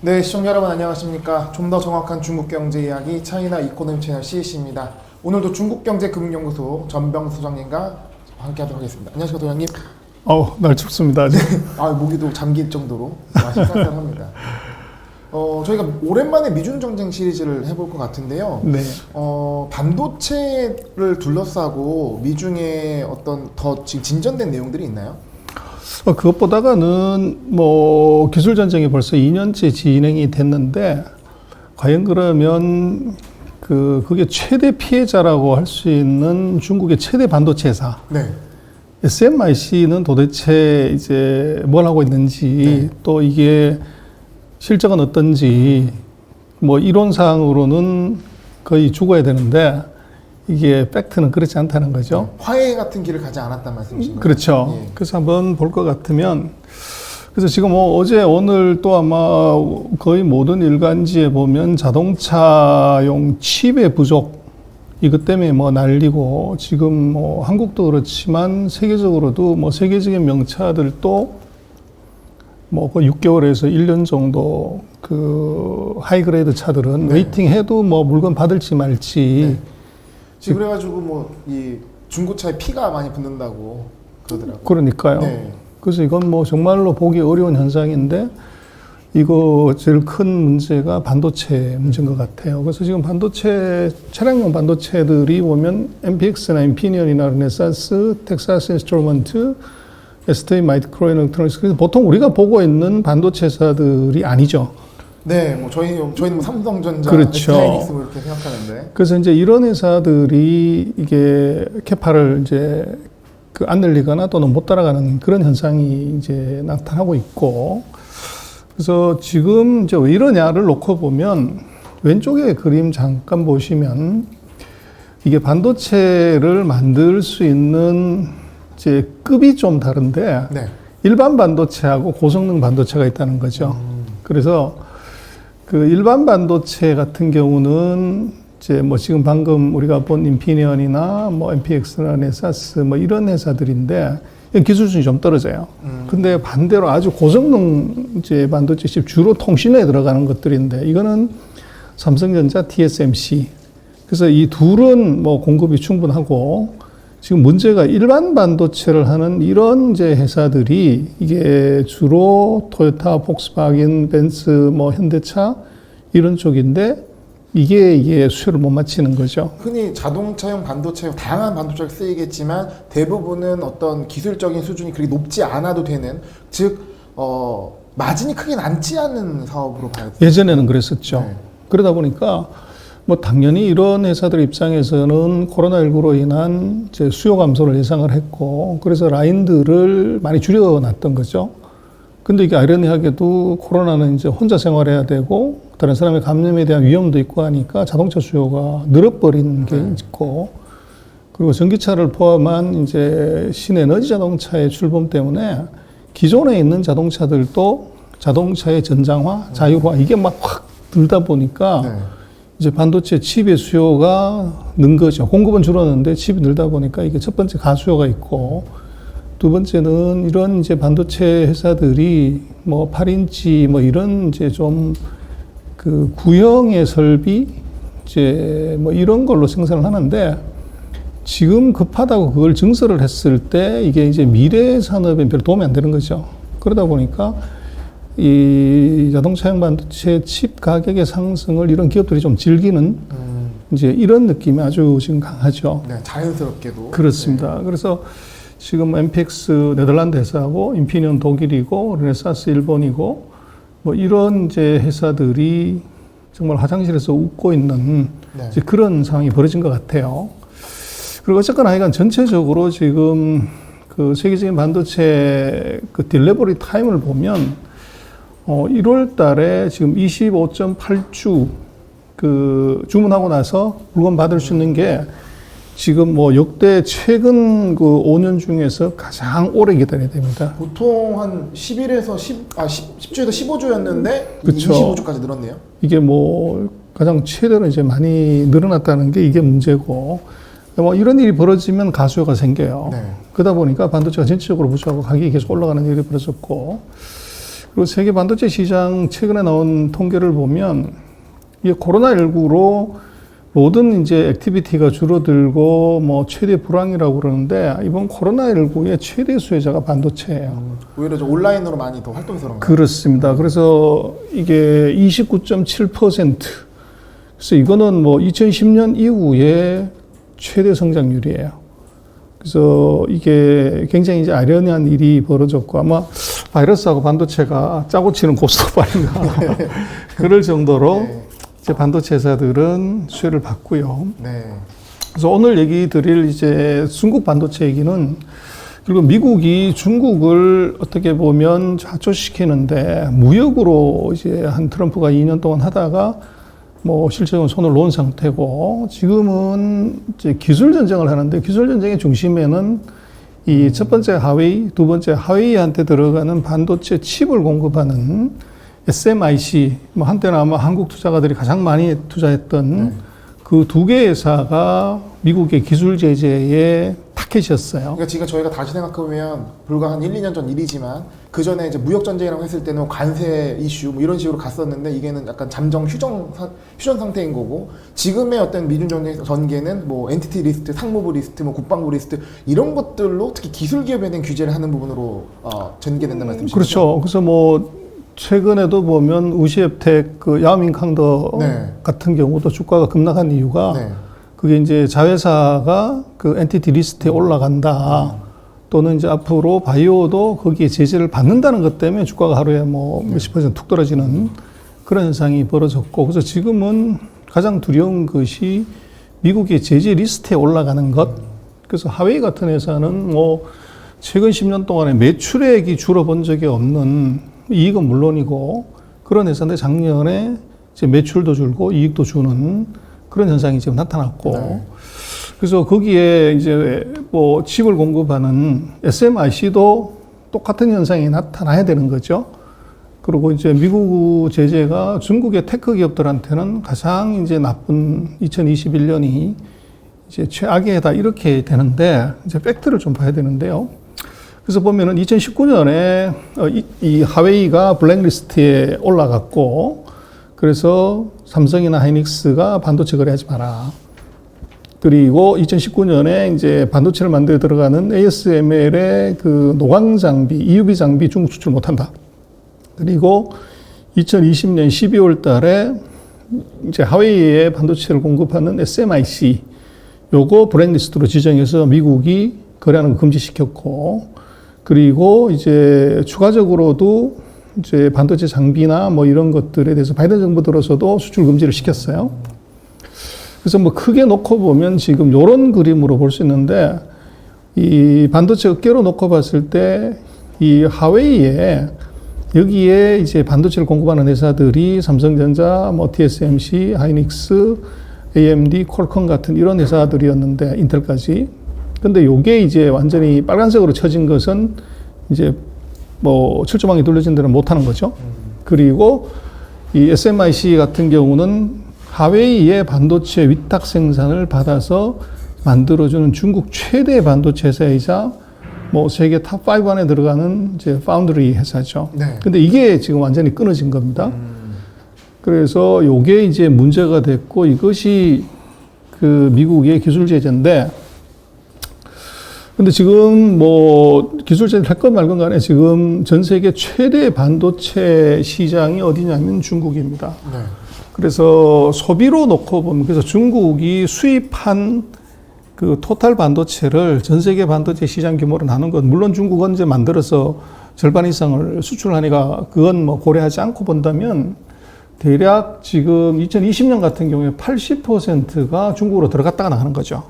네, 시청자 여러분 안녕하십니까. 좀 더 정확한 중국 경제 이야기 차이나 이코노미 채널 CC입니다. 오늘도 중국경제금융연구소 전병수 소장님과 함께하도록 하겠습니다. 안녕하십니까, 소장님. 날 춥습니다. 목이 또 잠길 정도로 맛이 쌀쌀합니다. 저희가 오랜만에 미중 정쟁 시리즈를 해볼 것 같은데요. 네. 반도체를 둘러싸고 미중의 어떤 더 지금 진전된 내용들이 있나요? 그것보다는 기술 전쟁이 벌써 2년째 진행이 됐는데 과연 그러면 그게 최대 피해자라고 할 수 있는 중국의 최대 반도체 회사 네. SMIC는 도대체 이제 뭘 하고 있는지 네. 또 이게 실적은 어떤지 이론상으로는 거의 죽어야 되는데 이게 팩트는 그렇지 않다는 거죠. 화해 같은 길을 가지 않았단 말씀이신가요? 그렇죠. 예. 그래서 한번 볼 것 같으면 그래서 지금 어제 오늘 또 아마 거의 모든 일간지에 보면 자동차용 칩의 부족 이것 때문에 난리고 지금 한국도 그렇지만 세계적으로도 세계적인 명차들도 거의 6개월에서 1년 정도 그 하이그레이드 차들은 네. 웨이팅해도 물건 받을지 말지. 네. 지금 그래가지고 이 중고차에 피가 많이 붙는다고 그러더라고요. 그러니까요. 네. 그래서 이건 정말로 보기 어려운 현상인데 이거 제일 큰 문제가 반도체 문제인 것 같아요. 그래서 지금 차량용 반도체들이 보면 MPX나 인피니언이나 르네사스, 텍사스 인스트루먼트, ST 마이크로일렉트로닉스. 그래서 보통 우리가 보고 있는 반도체 회사들이 아니죠. 네, 저희는 삼성전자, 그렇죠. ST하이닉스 이렇게 생각하는데. 그래서 이제 이런 회사들이 이게 캐파를 이제 안 늘리거나 또는 못 따라가는 그런 현상이 이제 나타나고 있고, 그래서 지금 이제 왜 이러냐를 놓고 보면 왼쪽에 그림 잠깐 보시면 이게 반도체를 만들 수 있는 이제 급이 좀 다른데 네. 일반 반도체하고 고성능 반도체가 있다는 거죠. 그래서 그 일반 반도체 같은 경우는 이제 지금 방금 우리가 본 인피니언이나 MPX나 르네사스 이런 회사들인데 기술 수준이 좀 떨어져요. 근데 반대로 아주 고성능 이제 반도체 칩 주로 통신에 들어가는 것들인데 이거는 삼성전자, TSMC. 그래서 이 둘은 공급이 충분하고 지금 문제가 일반 반도체를 하는 이런 이제 회사들이 이게 주로 토요타, 폭스바겐, 벤츠, 현대차 이런 쪽인데 이게 수요를 못 맞추는 거죠. 흔히 자동차용 반도체, 다양한 반도체가 쓰이겠지만 대부분은 어떤 기술적인 수준이 그렇게 높지 않아도 되는, 즉 마진이 크게 남지 않는 사업으로 봐야 돼요. 예전에는 그랬었죠. 네. 그러다 보니까 당연히 이런 회사들 입장에서는 코로나19로 인한 이제 수요 감소를 예상을 했고 그래서 라인들을 많이 줄여놨던 거죠. 근데 이게 아이러니하게도 코로나는 이제 혼자 생활해야 되고 다른 사람의 감염에 대한 위험도 있고 하니까 자동차 수요가 늘어버린 게 있고 그리고 전기차를 포함한 이제 신에너지 자동차의 출범 때문에 기존에 있는 자동차들도 자동차의 전장화, 자율화 이게 확 들다 보니까 네. 이제 반도체 칩의 수요가 는 거죠. 공급은 줄었는데 칩이 늘다 보니까 이게 첫 번째 가수요가 있고 두 번째는 이런 이제 반도체 회사들이 8인치 이런 이제 좀 그 구형의 설비 이제 이런 걸로 생산을 하는데 지금 급하다고 그걸 증설을 했을 때 이게 이제 미래 산업에 별 도움이 안 되는 거죠. 그러다 보니까 이 자동차용 반도체 칩 가격의 상승을 이런 기업들이 좀 즐기는 이제 이런 느낌이 아주 지금 강하죠. 네, 자연스럽게도. 그렇습니다. 네. 그래서 지금 MPX 네덜란드 회사고 인피니언 독일이고 르네사스 일본이고 이런 이제 회사들이 정말 화장실에서 웃고 있는 네. 이제 그런 상황이 벌어진 것 같아요. 그리고 어쨌거나 하여간 전체적으로 지금 그 세계적인 반도체 그 딜리버리 타임을 보면 1월 달에 지금 25.8주 그 주문하고 나서 물건 받을 수 있는 게 지금 역대 최근 그 5년 중에서 가장 오래 기다려야 됩니다. 보통 한 10일에서 10주에서 15주였는데 그쵸. 25주까지 늘었네요. 이게 가장 최대로 이제 많이 늘어났다는 게 이게 문제고 이런 일이 벌어지면 가수요가 생겨요. 네. 그러다 보니까 반도체가 전체적으로 부족하고 가격이 계속 올라가는 일이 벌어졌고 그리고 세계 반도체 시장 최근에 나온 통계를 보면 이게 코로나19로 모든 이제 액티비티가 줄어들고 뭐 최대 불황이라고 그러는데 이번 코로나19의 최대 수혜자가 반도체예요. 오히려 좀 온라인으로 많이 더 활동스러운 거예요. 그렇습니다. 그래서 이게 29.7%. 그래서 이거는 뭐 2010년 이후에 최대 성장률이에요. 그래서 이게 굉장히 이제 아련한 일이 벌어졌고 아마 바이러스하고 반도체가 짜고 치는 고스톱발인가 그럴 정도로 네. 이제 반도체 회사들은 수혜를 받고요. 네. 그래서 오늘 얘기 드릴 이제 중국 반도체 얘기는 그리고 미국이 중국을 어떻게 보면 좌초시키는데 무역으로 이제 한 트럼프가 2년 동안 하다가 뭐 실제로는 손을 놓은 상태고 지금은 이제 기술 전쟁을 하는데 기술 전쟁의 중심에는 이 첫 번째 하웨이, 두 번째 하웨이한테 들어가는 반도체 칩을 공급하는 SMIC, 뭐 한때는 아마 한국 투자가들이 가장 많이 투자했던 그 두 개 회사가 미국의 기술 제재의 타켓이었어요. 그러니까 지금 저희가 다시 생각해보면 불과 한 1, 2년 전 일이지만 그 전에 이제 무역 전쟁이라고 했을 때는 관세 이슈 뭐 이런 식으로 갔었는데 이게는 약간 잠정 휴전 상태인 거고 지금의 어떤 미중 전개는 뭐 엔티티 리스트, 상무부 리스트, 뭐 국방부 리스트 이런 것들로 특히 기술 기업에 대한 규제를 하는 부분으로 전개된다는 말씀이시죠? 그렇죠. 그래서 뭐 최근에도 보면 우시앱텍 그 야오밍캉더 네. 같은 경우도 주가가 급락한 이유가 네. 그게 이제 자회사가 그 엔티티 리스트에 올라간다. 또는 이제 앞으로 바이오도 거기에 제재를 받는다는 것 때문에 주가가 하루에 뭐 몇십 퍼센트 툭 떨어지는 그런 현상이 벌어졌고 그래서 지금은 가장 두려운 것이 미국의 제재 리스트에 올라가는 것. 그래서 하웨이 같은 회사는 뭐 최근 10년 동안에 매출액이 줄어본 적이 없는 이익은 물론이고 그런 회사인데 작년에 이제 매출도 줄고 이익도 주는 그런 현상이 지금 나타났고 네. 그래서 거기에 이제 뭐 칩을 공급하는 SMIC도 똑같은 현상이 나타나야 되는 거죠. 그리고 이제 미국 제재가 중국의 테크 기업들한테는 가장 이제 나쁜 2021년이 이제 최악의 해다 이렇게 되는데 이제 팩트를 좀 봐야 되는데요. 그래서 보면은 2019년에 이 하웨이가 블랙리스트에 올라갔고 그래서 삼성이나 하이닉스가 반도체 거래하지 마라. 그리고 2019년에 이제 반도체를 만들어 들어가는 ASML의 그 노광 장비, EUV 장비 중국 수출 못한다. 그리고 2020년 12월 달에 이제 하웨이에 반도체를 공급하는 SMIC 요거 블랙리스트로 지정해서 미국이 거래하는 거 금지시켰고 그리고 이제 추가적으로도 이제 반도체 장비나 뭐 이런 것들에 대해서 바이든 정부 들어서도 수출 금지를 시켰어요. 그래서 뭐 크게 놓고 보면 지금 요런 그림으로 볼 수 있는데 이 반도체 업계로 놓고 봤을 때 이 하웨이에 여기에 이제 반도체를 공급하는 회사들이 삼성전자, 뭐 TSMC, 하이닉스, AMD, 퀄컴 같은 이런 회사들이었는데 인텔까지. 근데 요게 이제 완전히 빨간색으로 쳐진 것은 이제 뭐 출조망이 둘러진 데는 못하는 거죠. 그리고 이 SMIC 같은 경우는 하웨이의 반도체 위탁 생산을 받아서 만들어주는 중국 최대 반도체 회사이자 뭐 세계 탑5 안에 들어가는 이제 파운드리 회사죠. 네. 근데 이게 지금 완전히 끊어진 겁니다. 그래서 요게 이제 문제가 됐고 이것이 그 미국의 기술 제재인데 근데 지금 뭐 기술 제재를 할 건 말건 간에 지금 전 세계 최대 반도체 시장이 어디냐면 중국입니다. 네. 그래서 소비로 놓고 보면 그래서 중국이 수입한 그 토탈 반도체를 전 세계 반도체 시장 규모로 나눈 건 물론 중국은 이제 만들어서 절반 이상을 수출하니까 그건 뭐 고려하지 않고 본다면 대략 지금 2020년 같은 경우에 80%가 중국으로 들어갔다가 나가는 거죠.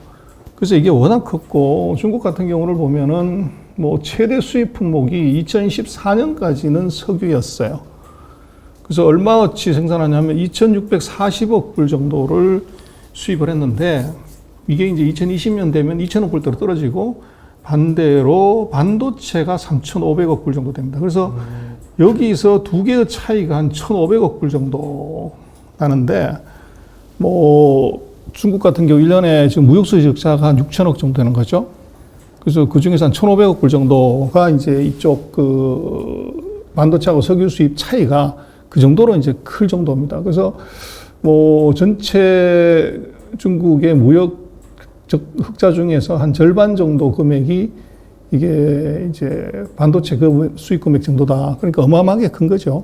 그래서 이게 워낙 컸고 중국 같은 경우를 보면은 뭐 최대 수입 품목이 2014년까지는 석유였어요. 그래서 얼마어치 생산하냐면 2,640억 불 정도를 수입을 했는데 이게 이제 2020년 되면 2,000억 불대로 떨어지고 반대로 반도체가 3,500억 불 정도 됩니다. 그래서 여기서 두 개의 차이가 한 1,500억 불 정도 나는데 뭐 중국 같은 경우 1년에 지금 무역수지 적자가 한 6,000억 정도 되는 거죠. 그래서 그 중에서 한 1,500억 불 정도가 이제 이쪽 그 반도체하고 석유 수입 차이가 그 정도로 이제 클 정도입니다. 그래서 뭐 전체 중국의 무역 흑자 중에서 한 절반 정도 금액이 이게 이제 반도체 그 수입 금액 정도다. 그러니까 어마어마하게 큰 거죠.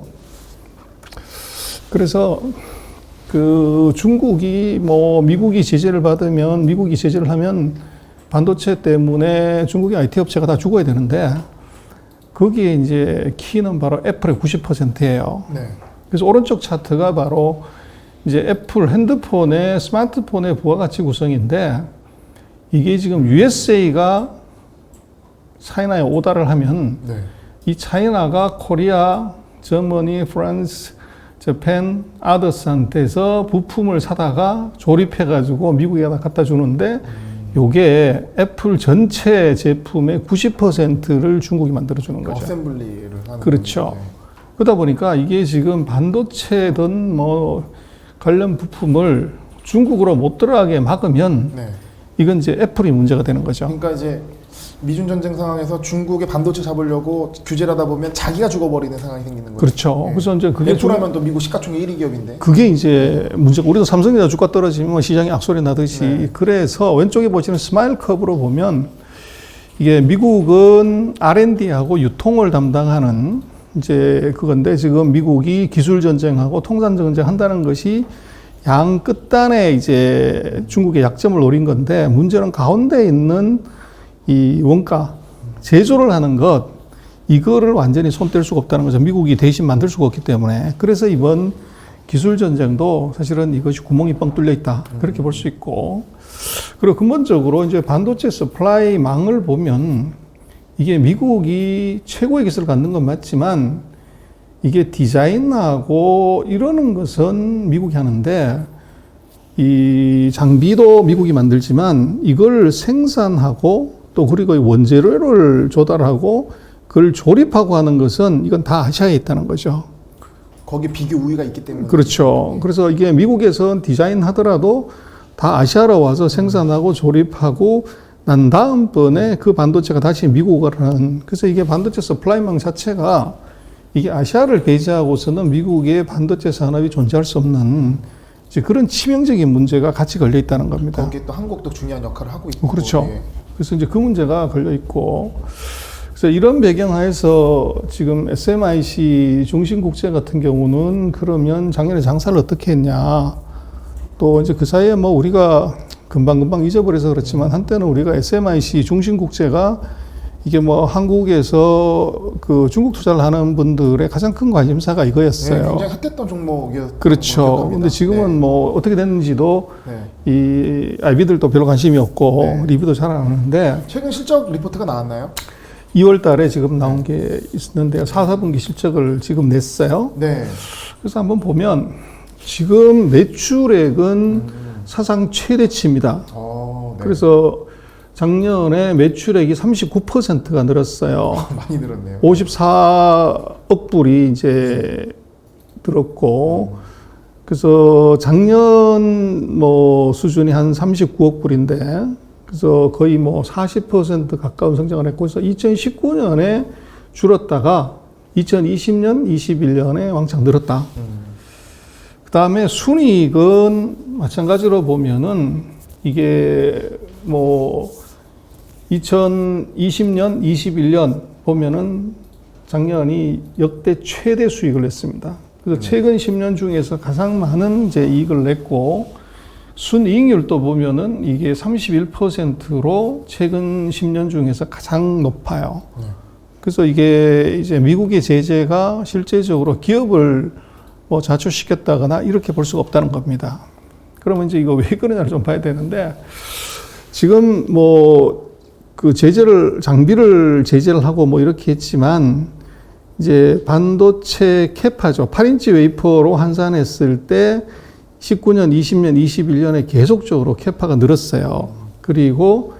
그래서 그 중국이 뭐 미국이 제재를 받으면 미국이 제재를 하면 반도체 때문에 중국의 IT 업체가 다 죽어야 되는데 거기에 이제 키는 바로 애플의 90%예요. 네. 그래서 오른쪽 차트가 바로 이제 애플 핸드폰의 스마트폰의 부가가치 구성인데 이게 지금 USA가 차이나에 오다를 하면 네. 이 차이나가 코리아, 저머니, 프랑스, 재팬, 아더스한테서 부품을 사다가 조립해가지고 미국에다 갖다 주는데 요게 애플 전체 제품의 90%를 중국이 만들어주는 거죠. 어셈블리를 하는 그렇죠. 건데. 그러다 보니까 이게 지금 반도체든 뭐 관련 부품을 중국으로 못 들어가게 막으면 네. 이건 이제 애플이 문제가 되는 거죠. 그러니까 이제 미중 전쟁 상황에서 중국의 반도체 잡으려고 규제를 하다 보면 자기가 죽어버리는 상황이 생기는 거죠. 그렇죠. 네. 그래서 이제 그게 애플하면 또 미국 시가총액 1위 기업인데. 그게 이제 문제가 우리도 삼성전자 주가 떨어지면 시장에 악소리 나듯이 네. 그래서 왼쪽에 보시는 스마일 커브로 보면 이게 미국은 R&D하고 유통을 담당하는 이제 그건데 지금 미국이 기술 전쟁하고 통산 전쟁 한다는 것이 양 끝단에 이제 중국의 약점을 노린 건데 문제는 가운데 있는 이 원가 제조를 하는 것 이거를 완전히 손 뗄 수가 없다는 거죠. 미국이 대신 만들 수가 없기 때문에. 그래서 이번 기술 전쟁도 사실은 이것이 구멍이 뻥 뚫려 있다. 그렇게 볼 수 있고. 그리고 근본적으로 이제 반도체 서플라이 망을 보면 이게 미국이 최고의 기술을 갖는 건 맞지만 이게 디자인하고 이러는 것은 미국이 하는데 이 장비도 미국이 만들지만 이걸 생산하고 또 그리고 원재료를 조달하고 그걸 조립하고 하는 것은 이건 다 아시아에 있다는 거죠. 거기 비교 우위가 있기 때문에. 그렇죠. 그래서 이게 미국에선 디자인하더라도 다 아시아로 와서 생산하고 조립하고 난 다음번에 그 반도체가 다시 미국으로 하는. 그래서 이게 반도체 서플라이망 자체가 이게 아시아를 배제하고서는 미국의 반도체 산업이 존재할 수 없는 이제 그런 치명적인 문제가 같이 걸려 있다는 겁니다. 거기에 또 한국도 중요한 역할을 하고 있고. 그렇죠. 예. 그래서 이제 그 문제가 걸려 있고, 그래서 이런 배경하에서 지금 SMIC 중심국제 같은 경우는 그러면 작년에 장사를 어떻게 했냐. 또 이제 그 사이에 뭐 우리가 금방 잊어버려서 그렇지만 한때는 우리가 SMIC 중심국제가 이게 뭐 한국에서 그 중국 투자를 하는 분들의 가장 큰 관심사가 이거였어요. 네, 굉장히 핫했던 종목이었던 그렇죠. 근데 지금은 네. 뭐 어떻게 됐는지도 네. 이 IB들도 별로 관심이 없고 네. 리뷰도 잘 안 하는데 최근 실적 리포트가 나왔나요? 2월 달에 지금 나온 게 있는데요. 4, 4분기 실적을 지금 냈어요. 네. 그래서 한번 보면 지금 매출액은 사상 최대치입니다. 네. 그래서 작년에 매출액이 39%가 늘었어요. 많이 늘었네요. 54억 불이 이제 늘었고, 그래서 작년 뭐 수준이 한 39억 불인데, 그래서 거의 뭐 40% 가까운 성장을 했고, 그래서 2019년에 줄었다가 2020년, 21년에 왕창 늘었다. 그 다음에 순이익은 마찬가지로 보면은 이게 뭐 2020년, 21년 보면은 작년이 역대 최대 수익을 냈습니다. 그래서 최근 10년 중에서 가장 많은 이제 이익을 냈고 순이익률도 보면은 이게 31%로 최근 10년 중에서 가장 높아요. 그래서 이게 이제 미국의 제재가 실제적으로 기업을 뭐 자초시켰다거나 이렇게 볼 수가 없다는 겁니다. 그러면 이제 이거 왜 그러냐를 좀 봐야 되는데 지금 뭐 그 장비를 제재를 하고 뭐 이렇게 했지만 이제 반도체 캐파죠. 8인치 웨이퍼로 환산했을 때 19년, 20년, 21년에 계속적으로 캐파가 늘었어요. 그리고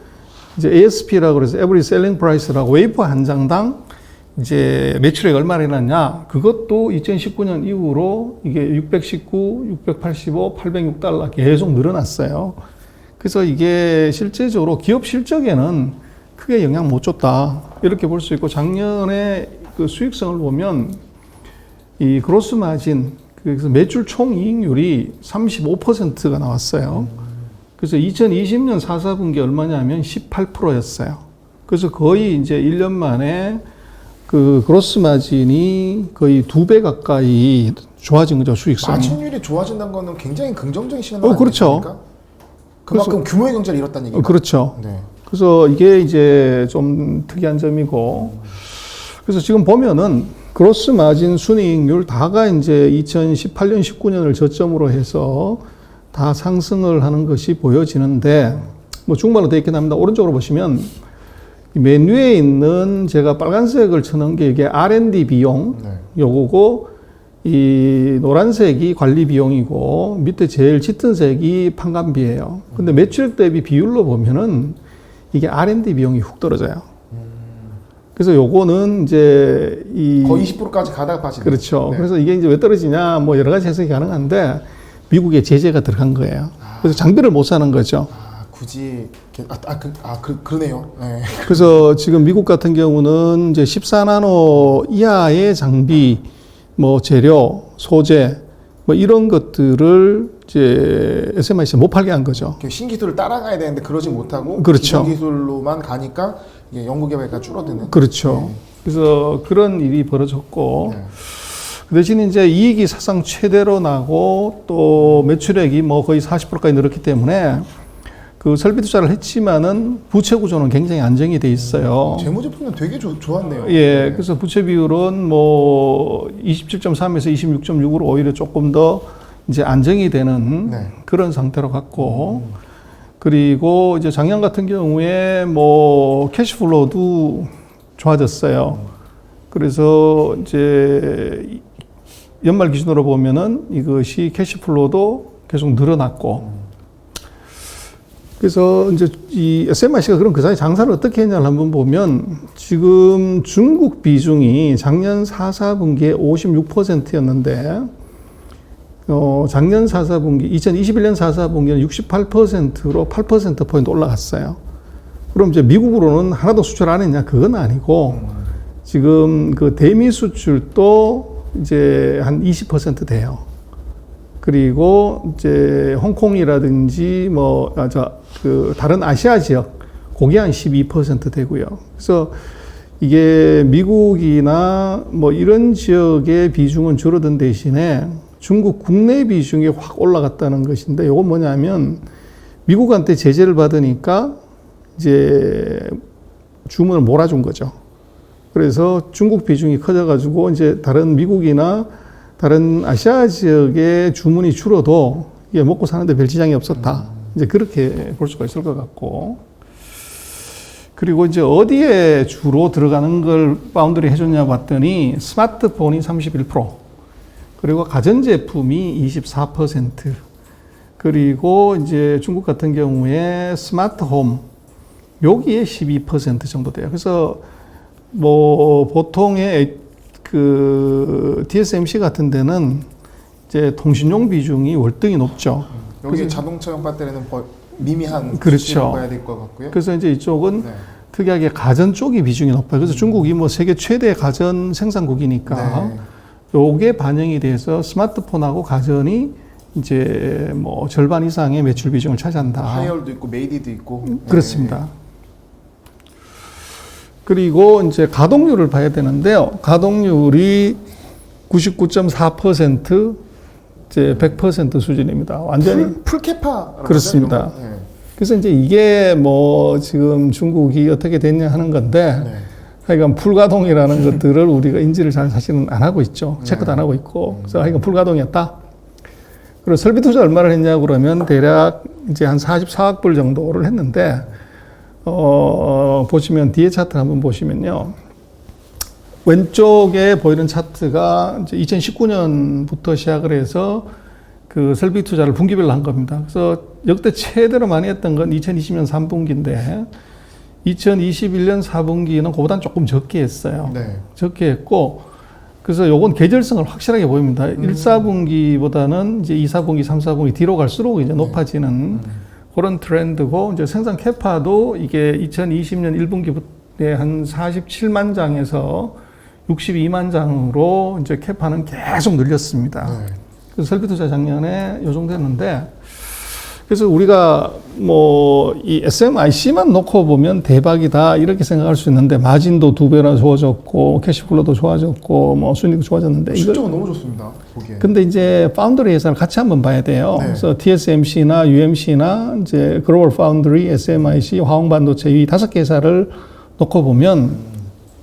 이제 ASP라고 그래서 Average Selling Price라고 웨이퍼 한 장당 이제 매출액 얼마나 일어났냐. 그것도 2019년 이후로 이게 619, 685, 806달러 계속 늘어났어요. 그래서 이게 실제적으로 기업 실적에는 크게 영향 못 줬다. 이렇게 볼 수 있고 작년에 그 수익성을 보면 이 그로스 마진, 그래서 매출 총이익률이 35%가 나왔어요. 그래서 2020년 4, 4분기 얼마냐면 18%였어요. 그래서 거의 이제 1년 만에 그 그로스 마진이 거의 2배 가까이 좋아진 거죠, 수익성이. 마진율이 좋아진다는 거는 굉장히 긍정적인 시그널 그렇죠. 아니겠습니까? 그만큼 규모의 경제를 잃었다는 얘기죠. 그렇죠. 네. 그래서 이게 이제 좀 특이한 점이고, 그래서 지금 보면은 그로스 마진 순이익률 다가 이제 2018년, 19년을 저점으로 해서 다 상승을 하는 것이 보여지는데, 뭐 중반으로 되어 있긴 합니다. 오른쪽으로 보시면 이 메뉴에 있는 제가 빨간색을 쳐놓은 게 이게 R&D 비용, 네. 요거고, 이 노란색이 관리 비용이고, 밑에 제일 짙은 색이 판관비예요. 근데 매출 대비 비율로 보면은 이게 R&D 비용이 훅 떨어져요. 그래서 요거는 이제 거의 20%까지 가다가 빠지는. 그렇죠. 네. 그래서 이게 이제 왜 떨어지냐, 뭐 여러 가지 해석이 가능한데, 미국에 제재가 들어간 거예요. 그래서 장비를 못 사는 거죠. 굳이 그러네요. 네. 그래서 지금 미국 같은 경우는 이제 14나노 이하의 장비, 뭐 재료, 소재, 뭐 이런 것들을 이제 SMIC에 못 팔게 한 거죠. 신기술을 따라가야 되는데 그러지 못하고 그렇죠. 기존 기술로만 가니까 이게 연구개발가 줄어드는. 그렇죠. 그래서 그런 일이 벌어졌고, 네. 그 대신 이제 이익이 사상 최대로 나고 또 매출액이 뭐 거의 40%까지 늘었기 때문에 그 설비 투자를 했지만은 부채 구조는 굉장히 안정이 돼 있어요. 재무제표는 되게 좋았네요. 예, 그래서 부채 비율은 뭐 27.3에서 26.6으로 오히려 조금 더 이제 안정이 되는 네. 그런 상태로 갔고, 그리고 이제 작년 같은 경우에 뭐 캐시플로우도 좋아졌어요. 그래서 이제 연말 기준으로 보면은 이것이 캐시플로우도 계속 늘어났고, 그래서 이제 이 SMIC가 그럼 그 사이 장사를 어떻게 했냐를 한번 보면, 지금 중국 비중이 작년 4, 4분기에 56%였는데, 작년 4, 4분기, 2021년 4, 4분기는 68%로 8%포인트 올라갔어요. 그럼 이제 미국으로는 하나도 수출 안 했냐? 그건 아니고, 지금 그 대미 수출도 이제 한 20% 돼요. 그리고 이제 홍콩이라든지 뭐, 다른 아시아 지역, 그게 한 12% 되고요. 그래서 이게 미국이나 뭐 이런 지역의 비중은 줄어든 대신에 중국 국내 비중이 확 올라갔다는 것인데, 이건 뭐냐면 미국한테 제재를 받으니까 이제 주문을 몰아준 거죠. 그래서 중국 비중이 커져가지고 이제 다른 미국이나 다른 아시아 지역의 주문이 줄어도 이게 먹고 사는데 별 지장이 없었다. 이제 그렇게 볼 수가 있을 것 같고. 그리고 이제 어디에 주로 들어가는 걸 바운더리 해줬냐 봤더니 스마트폰이 31%, 그리고 가전제품이 24%, 그리고 이제 중국 같은 경우에 스마트홈, 여기에 12% 정도 돼요. 그래서 뭐 보통의 그 TSMC 같은 데는 이제 통신용 비중이 월등히 높죠. 여기 자동차용 배터리는 미미한 그렇죠. 봐야 될 것 같고요. 그래서 이제 이쪽은 네. 특이하게 가전 쪽이 비중이 높아요. 그래서 중국이 뭐 세계 최대 가전 생산국이니까 네. 요게 반영이 돼서 스마트폰하고 가전이 이제 뭐 절반 이상의 매출 비중을 차지한다. 하이얼도 있고 메이디도 있고. 그렇습니다. 그리고 이제 가동률을 봐야 되는데요. 가동률이 99.4%, 이제 100% 수준입니다. 완전히 풀캐파. 그렇습니다. 네. 그래서 이제 이게 뭐 지금 중국이 어떻게 됐냐 하는 건데, 네. 하여간 풀가동이라는 것들을 우리가 인지를 잘 사실은 안 하고 있죠. 체크도 안 하고 있고. 그래서 하여간 풀가동이었다. 그리고 설비 투자 얼마를 했냐고 그러면 대략 이제 한 44억 불 정도를 했는데, 보시면 뒤에 차트 한번 보시면요. 왼쪽에 보이는 차트가 이제 2019년부터 시작을 해서 그 설비 투자를 분기별로 한 겁니다. 그래서 역대 최대로 많이 했던 건 2020년 3분기인데 2021년 4분기는 그보다는 조금 적게 했어요. 네. 적게 했고, 그래서 요건 계절성을 확실하게 보입니다. 1, 4분기보다는 이제 2, 4분기, 3, 4분기 뒤로 갈수록 이제 높아지는 그런 트렌드고, 이제 생산 캐파도 이게 2020년 1분기부터 한 47만 장에서 62만 장으로 이제 캐파는 계속 늘렸습니다. 네. 그래서 설비 투자 작년에 요 정도 했는데, 그래서 우리가 뭐 이 SMIC만 놓고 보면 대박이다 이렇게 생각할 수 있는데, 마진도 2배나 좋아졌고 캐시플로도 좋아졌고 뭐 순이익도 좋아졌는데, 실적은 너무 좋습니다. 보기에. 근데 이제 파운드리 회사를 같이 한번 봐야 돼요. 네. 그래서 TSMC나 UMC나 이제 글로벌 파운드리, SMIC, 화홍반도체 이 5개 회사를 놓고 보면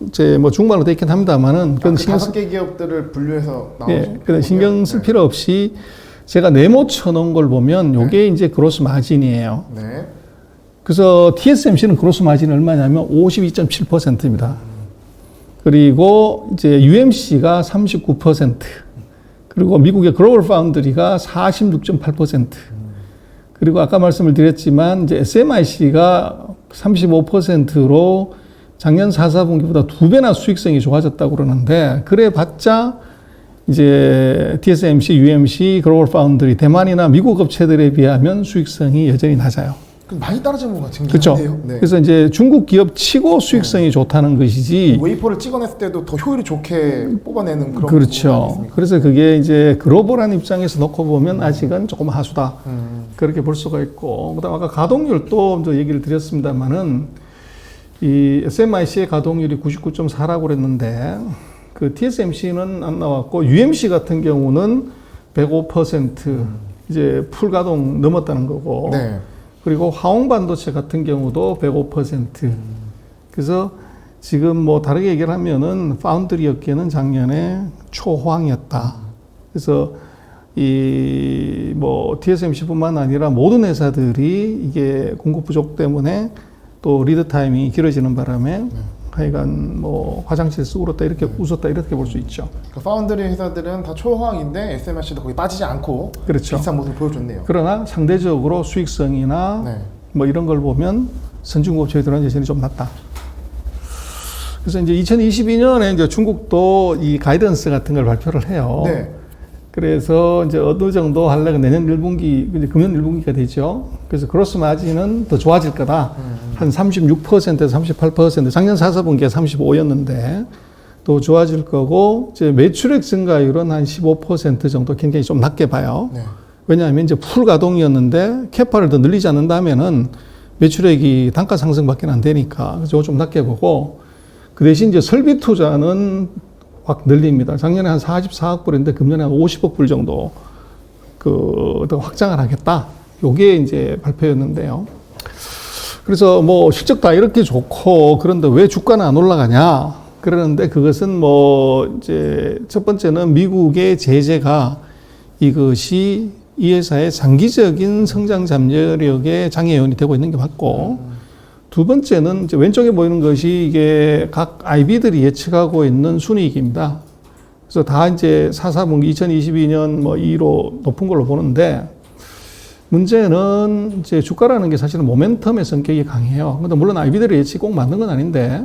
이제 뭐 중국말로 돼 있긴 합니다만은 그 5개 기업들을 분류해서 나오죠. 그런 신경 쓸 필요 없이 제가 네모 쳐놓은 걸 보면 요게 이제 그로스 마진이에요. 네. 그래서 TSMC는 그로스 마진이 얼마냐면 52.7%입니다. 그리고 이제 UMC가 39%, 그리고 미국의 글로벌 파운드리가 46.8%, 그리고 아까 말씀을 드렸지만 이제 SMIC가 35%로 작년 4, 4분기보다 2배나 수익성이 좋아졌다고 그러는데, 그래 봤자 이제 TSMC, UMC, 글로벌 파운드리, 대만이나 미국 업체들에 비하면 수익성이 여전히 낮아요. 많이 떨어진 것 같은 그렇죠. 기분인데요. 네. 그래서 이제 중국 기업 치고 수익성이 좋다는 것이지. 웨이퍼를 찍어냈을 때도 더 효율이 좋게 뽑아내는 그런. 그렇죠. 그래서 그게 이제 글로벌한 입장에서 놓고 보면 아직은 조금 하수다. 그렇게 볼 수가 있고, 그다음 아까 가동률도 저 얘기를 드렸습니다만은 이 SMIC의 가동률이 99.4라고 그랬는데, 그 TSMC는 안 나왔고 UMC 같은 경우는 105% 이제 풀 가동 넘었다는 거고. 네. 그리고 화홍반도체 같은 경우도 105%. 그래서 지금 뭐 다르게 얘기를 하면은 파운드리 업계는 작년에 초호황이었다. 그래서 이 뭐 TSMC뿐만 아니라 모든 회사들이 이게 공급 부족 때문에 또 리드 타임이 길어지는 바람에 하여간 뭐 화장실 쓰고 그렇다 이렇게 웃었다 이렇게 볼 수 있죠. 그 파운드리 회사들은 다 초호황인데 SMIC도 거기 빠지지 않고 그렇죠. 비슷한 모습을 보여줬네요. 그러나 상대적으로 수익성이나 네. 뭐 이런 걸 보면 선진국 업체들은 여전히 좀 낮다. 그래서 이제 2022년에 이제 중국도 이 가이던스 같은 걸 발표를 해요. 네. 그래서 이제 어느 정도 하려고 내년 1분기, 이제 금년 1분기가 되죠. 그래서 그로스 마진은 더 좋아질 거다. 한 36%에서 38%, 작년 4, 4분기에 35였는데 더 좋아질 거고, 이제 매출액 증가율은 한 15% 정도 굉장히 좀 낮게 봐요. 네. 왜냐하면 이제 풀 가동이었는데 캐파를 더 늘리지 않는다면은 매출액이 단가 상승밖에 안 되니까, 그래서 좀 낮게 보고, 그 대신 이제 설비 투자는 확 늘립니다. 작년에 한 44억 불인데 금년에 한 50억 불 정도 더 확장을 하겠다. 요게 이제 발표였는데요. 그래서 뭐 실적 다 이렇게 좋고, 그런데 왜 주가는 안 올라가냐? 그러는데 그것은 뭐 이제 첫 번째는 미국의 제재가 이것이 이 회사의 장기적인 성장 잠재력의 장애 요인이 되고 있는 게 맞고, 두 번째는 이제 왼쪽에 보이는 것이 이게 각 IB들이 예측하고 있는 순이익입니다. 그래서 다 이제 4, 4분기 2022년 뭐 2로 높은 걸로 보는데, 문제는 이제 주가라는 게 사실은 모멘텀의 성격이 강해요. 근데 물론 IB들의 예측이 꼭 맞는 건 아닌데,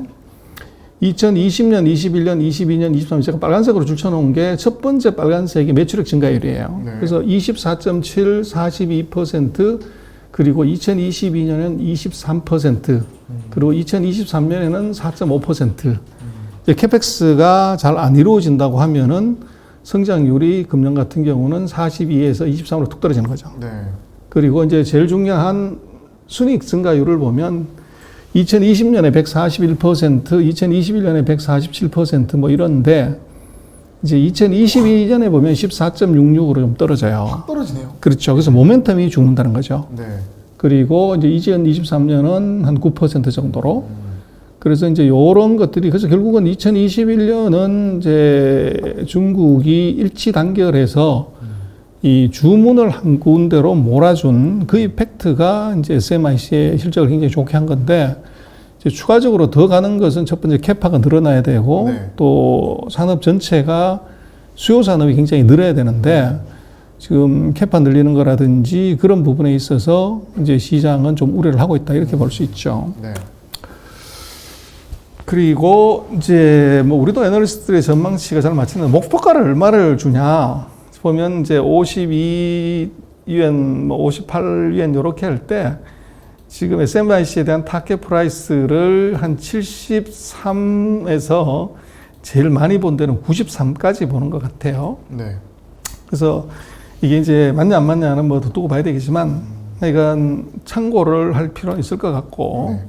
2020년, 21년, 22년, 23년 제가 빨간색으로 줄쳐놓은 게 첫 번째 빨간색이 매출액 증가율이에요. 네. 그래서 24.7, 42%, 그리고 2022년에는 23%, 그리고 2023년에는 4.5%. 캐펙스가 잘 안 이루어진다고 하면은 성장률이 금년 같은 경우는 42에서 23으로 툭 떨어지는 거죠. 네. 그리고 이제 제일 중요한 순이익 증가율을 보면 2020년에 141%, 2021년에 147% 뭐 이런데, 이제 2022년에 보면 14.66으로 좀 떨어져요. 확 떨어지네요. 그렇죠. 그래서 모멘텀이 죽는다는 거죠. 네. 그리고 이제 2023년은 한 9% 정도로. 그래서 이제 요런 것들이, 그래서 결국은 2021년은 이제 중국이 일치 단결해서 이 주문을 한 군데로 몰아준 그 이펙트가 이제 SMIC의 실적을 굉장히 좋게 한 건데, 이제 추가적으로 더 가는 것은 첫 번째 캐파가 늘어나야 되고, 네. 또 산업 전체가 수요 산업이 굉장히 늘어야 되는데, 지금 캐파 늘리는 거라든지 그런 부분에 있어서 이제 시장은 좀 우려를 하고 있다 이렇게 볼 수 있죠. 네. 그리고 이제 뭐 우리도 애널리스트들의 전망치가 잘 맞추는 목표가를 얼마를 주냐 보면 이제 52위엔 뭐 58위엔 이렇게 할 때 지금 SMIC에 대한 타켓 프라이스를 한 73에서 제일 많이 본 데는 93까지 보는 것 같아요. 네. 그래서 이게 이제 맞냐 안 맞냐는 뭐 두고 봐야 되겠지만 이건 참고를 할 필요는 있을 것 같고 네.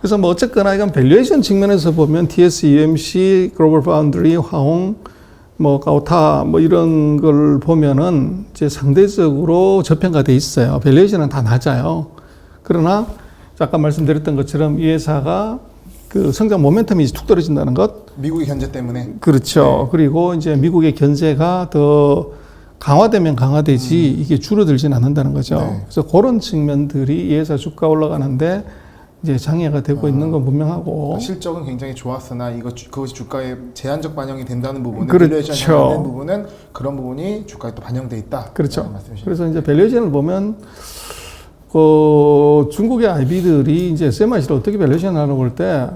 그래서 뭐 어쨌거나 이건 밸류에이션 측면에서 보면 TS, UMC, 글로벌 파운드리, 화홍, 뭐 가오타 뭐 이런 걸 보면은 이제 상대적으로 저평가돼 있어요. 밸류에이션은 다 낮아요. 그러나 아까 말씀드렸던 것처럼 이 회사가 그 성장 모멘텀이 툭 떨어진다는 것. 미국의 견제 때문에. 그렇죠. 네. 그리고 이제 미국의 견제가 더 강화되면 강화되지 이게 줄어들지는 않는다는 거죠. 네. 그래서 그런 측면들이 이 회사 주가 올라가는데 이제 장애가 되고 있는 건 분명하고. 실적은 굉장히 좋았으나 그것이 주가에 제한적 반영이 된다는 부분은 그렇죠. 밸류에이션이 안 된 부분은 그런 부분이 주가에 또 반영돼 있다. 그렇죠. 말씀이시죠. 그래서 이제 밸류에이션을 보면 그 중국의 IB들이 이제 SMIC를 어떻게 밸류에이션 하려고 볼 때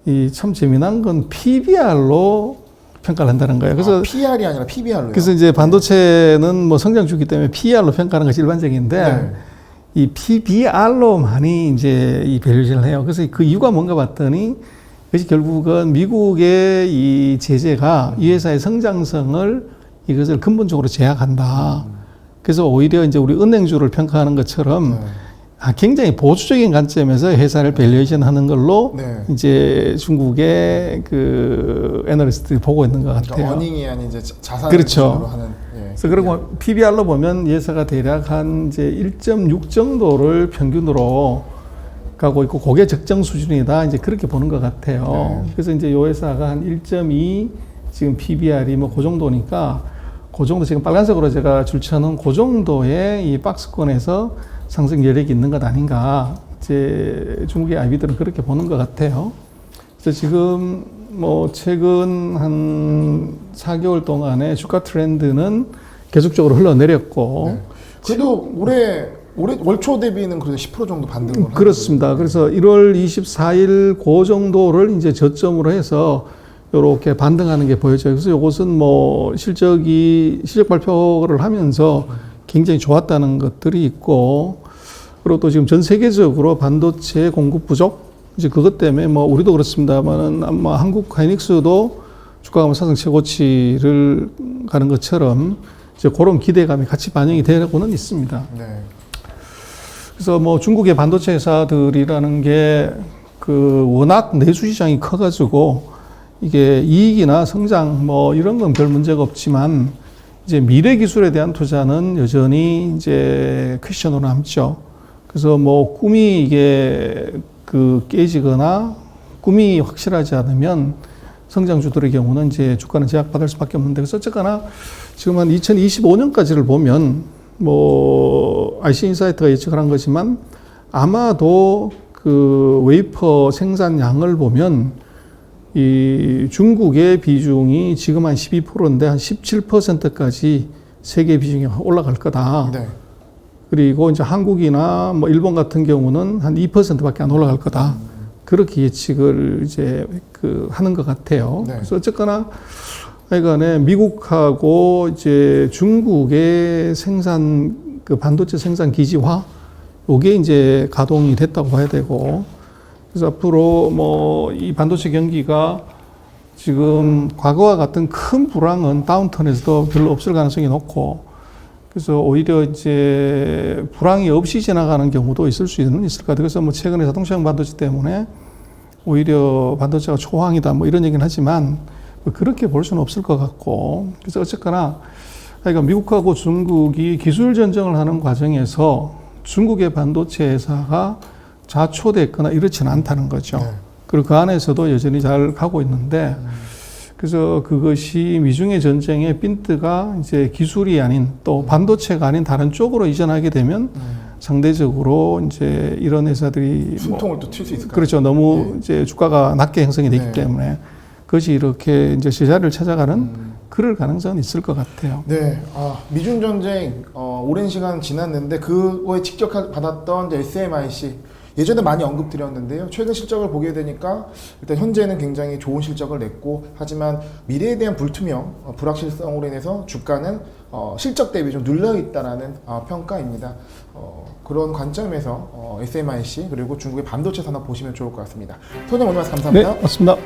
이 참 재미난 건 PBR로 평가를 한다는 거예요. 그래서 PR이 아니라 PBR로요. 그래서 이제 반도체는 뭐 성장 주기 때문에 PER로 평가하는 것이 일반적인데 네. 이 PBR로 많이 이제 이 밸류에이션을 해요. 그래서 그 이유가 뭔가 봤더니 그것이 결국은 미국의 이 제재가 이 회사의 성장성을 이것을 근본적으로 제약한다. 그래서 오히려 이제 우리 은행주를 평가하는 것처럼 네. 굉장히 보수적인 관점에서 회사를 밸류에이션 하는 걸로 네. 이제 중국의 그 애널리스트들이 보고 있는 것 같아요. 그러니까 어닝이 아닌 이제 자산을 그렇죠. 기준으로 하는. 예. 그래서 그리고 PBR로 보면 이 회사가 대략 한 이제 1.6 정도를 평균으로 가고 있고 그게 적정 수준이다. 이제 그렇게 보는 것 같아요. 네. 그래서 이제 이 회사가 한 1.2 지금 PBR이 뭐 그 정도니까 그 정도 지금 빨간색으로 제가 줄쳐놓은 그 정도의 이 박스권에서 상승 여력이 있는 것 아닌가. 이제 중국의 IB들은 그렇게 보는 것 같아요. 그래서 지금 뭐 최근 한 4개월 동안의 주가 트렌드는 계속적으로 흘러내렸고. 네. 그래도 올해 월초 대비는 그래도 10% 정도 반등을 그렇습니다. 그래서 1월 24일 그 정도를 이제 저점으로 해서 이렇게 반등하는 게 보여져요. 그래서 이것은 뭐 실적 발표를 하면서 굉장히 좋았다는 것들이 있고, 그리고 또 지금 전 세계적으로 반도체 공급 부족, 이제 그것 때문에 뭐 우리도 그렇습니다만은 아마 한국 하이닉스도 주가가 뭐 사상 최고치를 가는 것처럼 이제 그런 기대감이 같이 반영이 되고는 있습니다. 네. 그래서 뭐 중국의 반도체 회사들이라는 게 그 워낙 내수 시장이 커가지고 이게 이익이나 성장 뭐 이런 건 별 문제가 없지만 이제 미래 기술에 대한 투자는 여전히 이제 퀘스천으로 남죠. 그래서 뭐 꿈이 이게 그 깨지거나 꿈이 확실하지 않으면 성장주들의 경우는 이제 주가는 제약받을 수밖에 없는데, 그래서 어쨌거나 지금 한 2025년까지를 보면 뭐 IC인사이트가 예측을 한 거지만 아마도 그 웨이퍼 생산량을 보면 이 중국의 비중이 지금 한 12%인데 한 17%까지 세계 비중이 올라갈 거다. 네. 그리고 이제 한국이나 뭐 일본 같은 경우는 한 2%밖에 안 올라갈 거다. 그렇게 예측을 이제 그 하는 것 같아요. 네. 그래서 어쨌거나 하여간에 미국하고 이제 중국의 생산 그 반도체 생산 기지화 요게 이제 가동이 됐다고 봐야 되고, 그래서 앞으로 뭐 이 반도체 경기가 지금 과거와 같은 큰 불황은 다운턴에서도 별로 없을 가능성이 높고, 그래서 오히려 이제 불황이 없이 지나가는 경우도 있을 수는 있을 것 같아요. 그래서 뭐 최근에 자동차용 반도체 때문에 오히려 반도체가 초황이다 뭐 이런 얘기는 하지만 그렇게 볼 수는 없을 것 같고, 그래서 어쨌거나 그러니까 미국하고 중국이 기술 전쟁을 하는 과정에서 중국의 반도체 회사가 좌초됐거나 이렇지는 않다는 거죠. 네. 그리고 그 안에서도 여전히 잘 가고 있는데, 그래서 그것이 미중의 전쟁의 핀트가 이제 기술이 아닌 또 반도체가 아닌 다른 쪽으로 이전하게 되면 상대적으로 이제 이런 회사들이 숨통을 또 튈 수 있을까요? 그렇죠. 너무 이제 주가가 낮게 형성이 되기 네. 때문에 그것이 이렇게 이제 제자리를 찾아가는 그럴 가능성은 있을 것 같아요. 네, 미중 전쟁 오랜 시간 지났는데 그거에 직접 받았던 이제 SMIC 예전에 많이 언급드렸는데요. 최근 실적을 보게 되니까 일단 현재는 굉장히 좋은 실적을 냈고, 하지만 미래에 대한 불투명, 불확실성으로 인해서 주가는 실적 대비 좀 눌려 있다라는 평가입니다. 그런 관점에서 SMIC 그리고 중국의 반도체 산업 보시면 좋을 것 같습니다. 소장님 오늘 말씀 감사합니다. 네, 맞습니다.